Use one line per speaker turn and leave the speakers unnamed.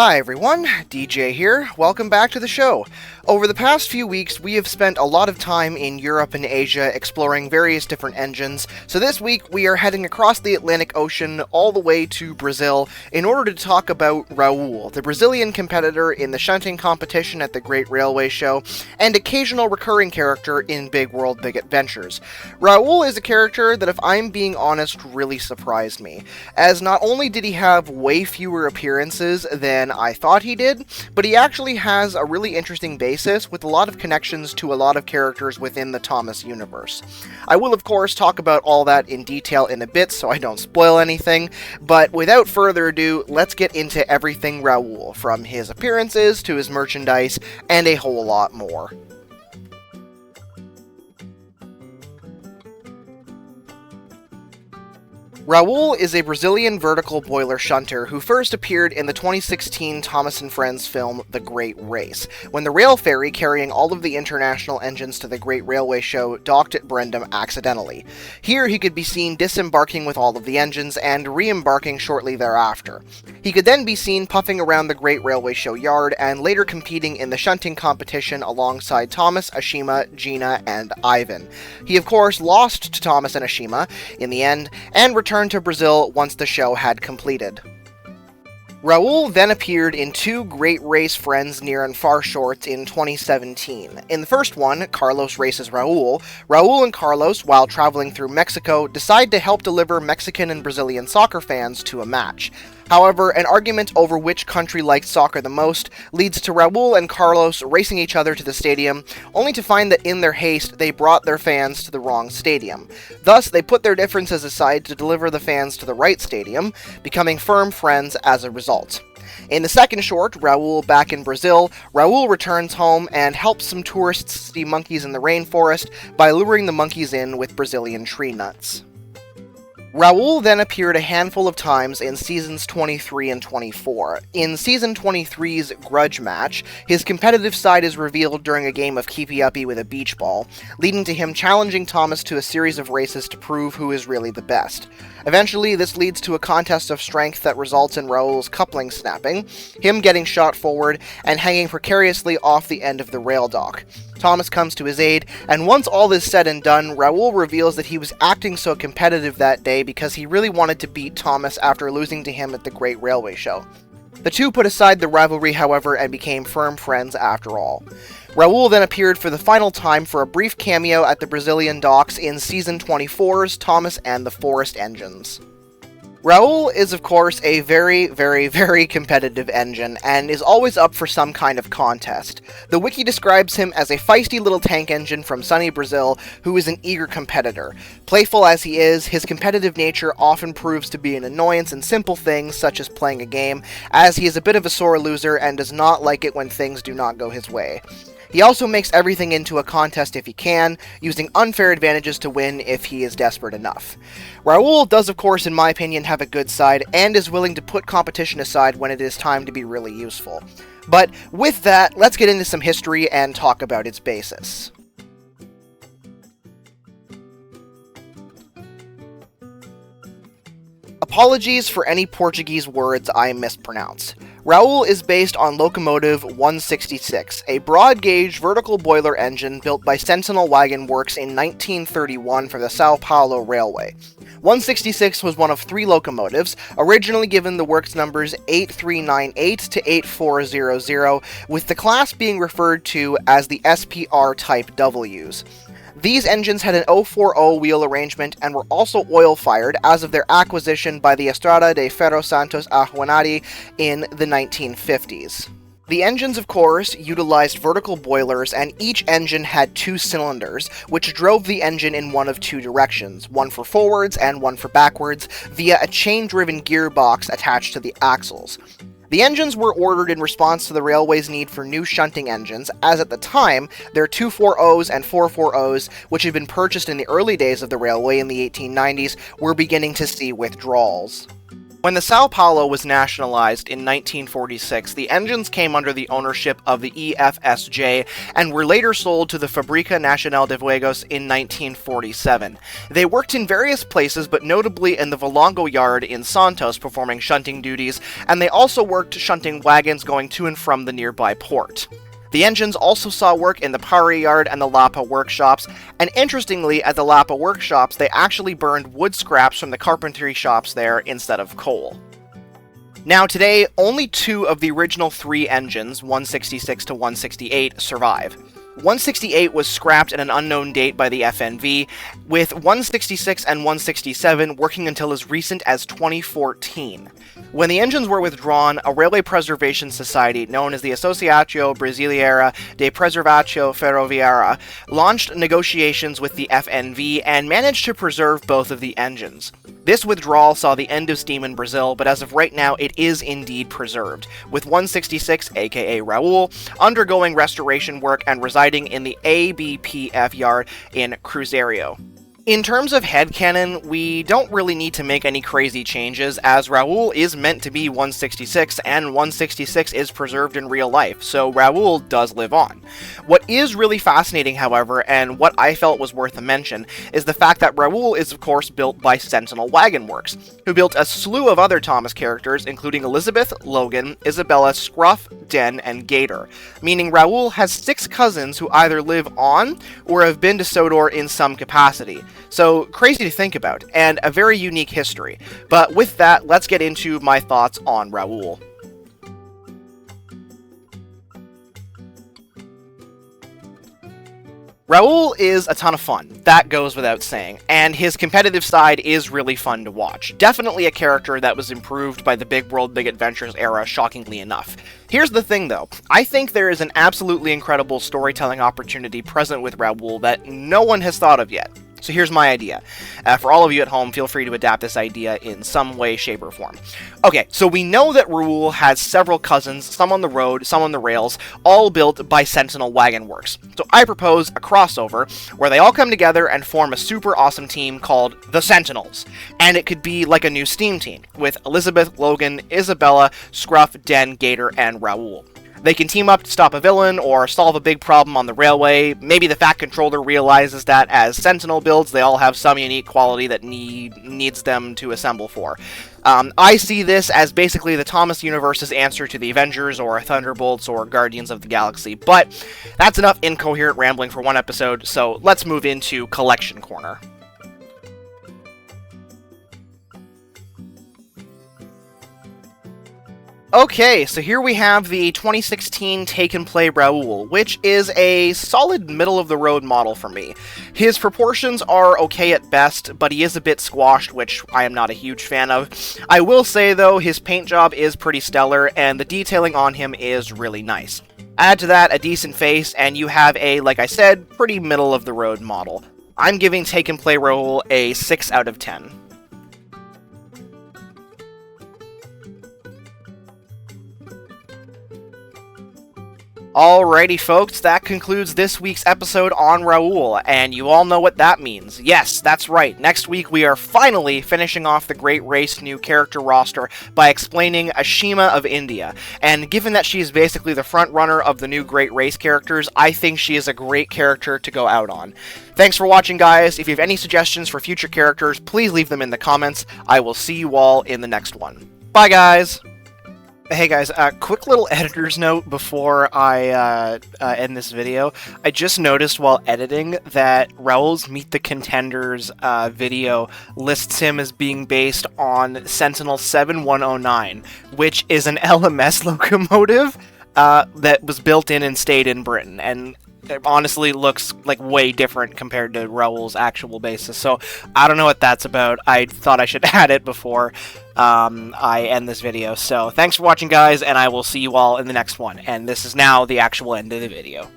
Hi everyone, DJ here. Welcome back to the show. Over the past few weeks, we have spent a lot of time in Europe and Asia exploring various different engines, so this week we are heading across the Atlantic Ocean all the way to Brazil in order to talk about Raul, the Brazilian competitor in the shunting competition at the Great Railway Show, and occasional recurring character in Big World Big Adventures. Raul is a character that, if I'm being honest, really surprised me, as not only did he have way fewer appearances than I thought he did, but he actually has a really interesting basis with a lot of connections to a lot of characters within the Thomas universe. I will of course talk about all that in detail in a bit so I don't spoil anything, but without further ado, let's get into everything Raul, from his appearances to his merchandise, and a whole lot more. Raul is a Brazilian vertical boiler shunter who first appeared in the 2016 Thomas and Friends film The Great Race, when the rail ferry carrying all of the international engines to the Great Railway Show docked at Brendam accidentally. Here he could be seen disembarking with all of the engines and re-embarking shortly thereafter. He could then be seen puffing around the Great Railway Show yard and later competing in the shunting competition alongside Thomas, Ashima, Gina, and Ivan. He of course lost to Thomas and Ashima in the end, and returned to Brazil once the show had completed. Raul then appeared in two Great Race Friends Near and Far shorts in 2017. In the first one, Carlos Races Raul, Raul and Carlos, while traveling through Mexico, decide to help deliver Mexican and Brazilian soccer fans to a match. However, an argument over which country liked soccer the most leads to Raul and Carlos racing each other to the stadium, only to find that in their haste they brought their fans to the wrong stadium. Thus, they put their differences aside to deliver the fans to the right stadium, becoming firm friends as a result. In the second short, Raul Back in Brazil, Raul returns home and helps some tourists see monkeys in the rainforest by luring the monkeys in with Brazilian tree nuts. Raul then appeared a handful of times in Seasons 23 and 24. In Season 23's Grudge match, his competitive side is revealed during a game of keepy-uppy with a beach ball, leading to him challenging Thomas to a series of races to prove who is really the best. Eventually, this leads to a contest of strength that results in Raul's coupling snapping, him getting shot forward, and hanging precariously off the end of the rail dock. Thomas comes to his aid, and once all is said and done, Raul reveals that he was acting so competitive that day because he really wanted to beat Thomas after losing to him at the Great Railway Show. The two put aside the rivalry, however, and became firm friends after all. Raul then appeared for the final time for a brief cameo at the Brazilian docks in Season 24's Thomas and the Forest Engines. Raul is of course a very competitive engine, and is always up for some kind of contest. The wiki describes him as a feisty little tank engine from sunny Brazil who is an eager competitor. Playful as he is, his competitive nature often proves to be an annoyance in simple things such as playing a game, as he is a bit of a sore loser and does not like it when things do not go his way. He also makes everything into a contest if he can, using unfair advantages to win if he is desperate enough. Raul does of course, in my opinion, have a good side, and is willing to put competition aside when it is time to be really useful. But with that, let's get into some history and talk about its basis. Apologies for any Portuguese words I mispronounce. Raul is based on Locomotive 166, a broad-gauge vertical boiler engine built by Sentinel Wagon Works in 1931 for the Sao Paulo Railway. 166 was one of three locomotives, originally given the works numbers 8398 to 8400, with the class being referred to as the SPR Type Ws. These engines had an 040 wheel arrangement and were also oil-fired as of their acquisition by the Estrada de Ferro Santos a Huanadi in the 1950s. The engines, of course, utilized vertical boilers, and each engine had two cylinders, which drove the engine in one of two directions, one for forwards and one for backwards, via a chain-driven gearbox attached to the axles. The engines were ordered in response to the railway's need for new shunting engines, as at the time, their 240s and 440s, which had been purchased in the early days of the railway in the 1890s, were beginning to see withdrawals. When the Sao Paulo was nationalized in 1946, the engines came under the ownership of the EFSJ and were later sold to the Fábrica Nacional de Fuegos in 1947. They worked in various places, but notably in the Valongo yard in Santos performing shunting duties, and they also worked shunting wagons going to and from the nearby port. The engines also saw work in the Pari yard and the Lapa workshops, and interestingly, at the Lapa workshops, they actually burned wood scraps from the carpentry shops there instead of coal. Now today, only 2 of the original 3 engines, 166 to 168, survive. 168 was scrapped at an unknown date by the FNV, with 166 and 167 working until as recent as 2014. When the engines were withdrawn, a railway preservation society known as the Associação Brasileira de Preservação Ferroviária launched negotiations with the FNV and managed to preserve both of the engines. This withdrawal saw the end of steam in Brazil, but as of right now, it is indeed preserved, with 166, aka Raul, undergoing restoration work and residing in the ABPF yard in Cruzeiro. In terms of headcanon, we don't really need to make any crazy changes, as Raul is meant to be 166, and 166 is preserved in real life, so Raul does live on. What is really fascinating, however, and what I felt was worth a mention, is the fact that Raul is of course built by Sentinel Wagon Works, who built a slew of other Thomas characters, including Elizabeth, Logan, Isabella, Scruff, Den, and Gator, meaning Raul has 6 cousins who either live on, or have been to Sodor in some capacity. So, crazy to think about, and a very unique history. But with that, let's get into my thoughts on Raul. Raul is a ton of fun, that goes without saying, and his competitive side is really fun to watch. Definitely a character that was improved by the Big World Big Adventures era, shockingly enough. Here's the thing though, I think there is an absolutely incredible storytelling opportunity present with Raul that no one has thought of yet. So here's my idea. For all of you at home, feel free to adapt this idea in some way, shape, or form. Okay, so we know that Raul has several cousins, some on the road, some on the rails, all built by Sentinel Wagon Works. So I propose a crossover where they all come together and form a super awesome team called the Sentinels. And it could be like a new Steam team, with Elizabeth, Logan, Isabella, Scruff, Den, Gator, and Raul. They can team up to stop a villain or solve a big problem on the railway. Maybe the Fat Controller realizes that as Sentinel builds, they all have some unique quality that needs them to assemble for. I see this as basically the Thomas universe's answer to the Avengers or Thunderbolts or Guardians of the Galaxy, but that's enough incoherent rambling for one episode, so let's move into Collection Corner. Okay, so here we have the 2016 Take and Play Raul, which is a solid middle-of-the-road model for me. His proportions are okay at best, but he is a bit squashed, which I am not a huge fan of. I will say, though, his paint job is pretty stellar, and the detailing on him is really nice. Add to that a decent face, and you have a, like I said, pretty middle-of-the-road model. I'm giving Take and Play Raul a 6 out of 10. Alrighty folks, that concludes this week's episode on Raul, and you all know what that means. Yes, that's right, next week we are finally finishing off the Great Race new character roster by explaining Ashima of India, and given that she is basically the front runner of the new Great Race characters, I think she is a great character to go out on. Thanks for watching, guys. If you have any suggestions for future characters, please leave them in the comments. I will see you all in the next one. Bye, guys! Hey guys, quick little editor's note before I end this video. I just noticed while editing that Raul's Meet the Contenders video lists him as being based on Sentinel 7109, which is an LMS locomotive that was built in and stayed in Britain, and it honestly looks like way different compared to Raul's actual basis, so I don't know what that's about. I thought I should add it before I end this video. So thanks for watching, guys, and I will see you all in the next one. And this is now the actual end of the video.